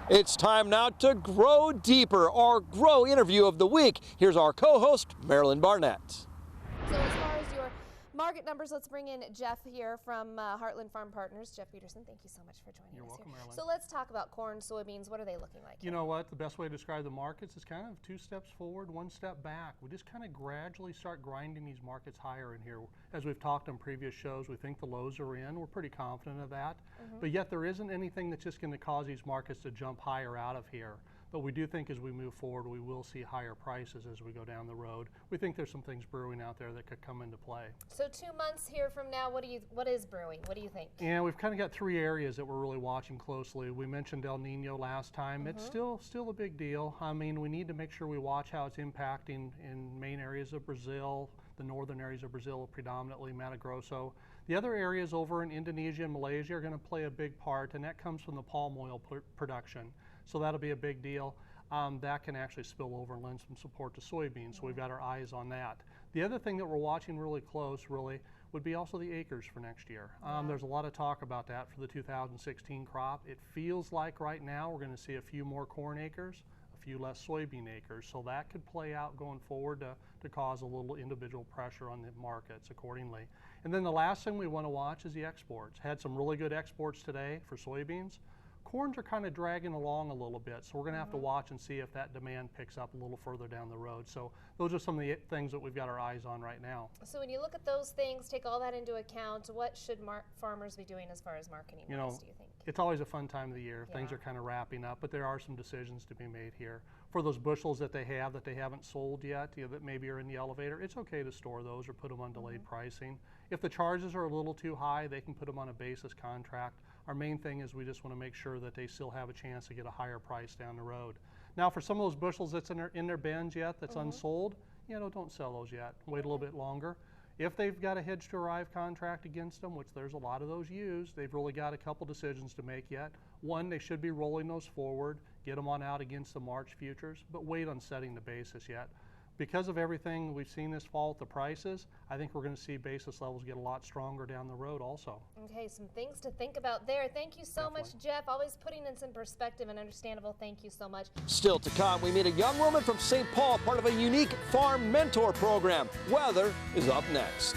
It's time now to grow deeper, our Grow interview of the week. Here's our co-host, Marilyn Barnett. So as far as your market numbers, let's bring in Jeff here from Heartland Farm Partners. Jeff Peterson, thank you so much for joining us. You're welcome, Marilyn. So let's talk about corn, soybeans. What are they looking like? You know what? The best way to describe the markets is kind of 2 steps forward, 1 step back. We just kind of gradually start grinding these markets higher in here. As we've talked on previous shows, we think the lows are in. We're pretty confident of that. But yet there isn't anything that's just going to cause these markets to jump higher out of here. But we do think as we move forward, we will see higher prices as we go down the road. We think there's some things brewing out there that could come into play. So 2 months here from now, what is brewing? What do you think? Yeah, we've kind of got 3 areas that we're really watching closely. We mentioned El Nino last time. It's still a big deal. I mean, we need to make sure we watch how it's impacting in main areas of Brazil, the northern areas of Brazil, predominantly Mato Grosso. The other areas over in Indonesia and Malaysia are going to play a big part, and that comes from the palm oil production. So that'll be a big deal. That can actually spill over and lend some support to soybeans, so we've got our eyes on that. The other thing that we're watching really close, would be also the acres for next year. There's a lot of talk about that for the 2016 crop. It feels like right now we're going to see a few more corn acres, a few less soybean acres, so that could play out going forward to cause a little individual pressure on the markets accordingly. And then the last thing we want to watch is the exports. Had some really good exports today for soybeans. Corns are kind of dragging along a little bit, so we're going to have to watch and see if that demand picks up a little further down the road. So those are some of the things that we've got our eyes on right now. So when you look at those things, take all that into account, what should farmers be doing as far as marketing wise, do you think? It's always a fun time of the year. Things are kind of wrapping up, but there are some decisions to be made here. For those bushels that they haven't sold yet, that maybe are in the elevator, it's okay to store those or put them on delayed pricing. If the charges are a little too high, they can put them on a basis contract. Our main thing is we just want to make sure that they still have a chance to get a higher price down the road. Now for some of those bushels that's in their bins yet that's unsold, don't sell those yet. Wait a little bit longer. If they've got a hedge to arrive contract against them, which there's a lot of those used, they've really got a couple decisions to make yet. One, they should be rolling those forward, get them on out against the March futures, but wait on setting the basis yet. Because of everything we've seen this fall with the prices, I think we're going to see basis levels get a lot stronger down the road also. Okay, some things to think about there. Thank you so much, Jeff. Always putting in some perspective and understandable. Thank you so much. Still to come, we meet a young woman from St. Paul, part of a unique farm mentor program. Weather is up next.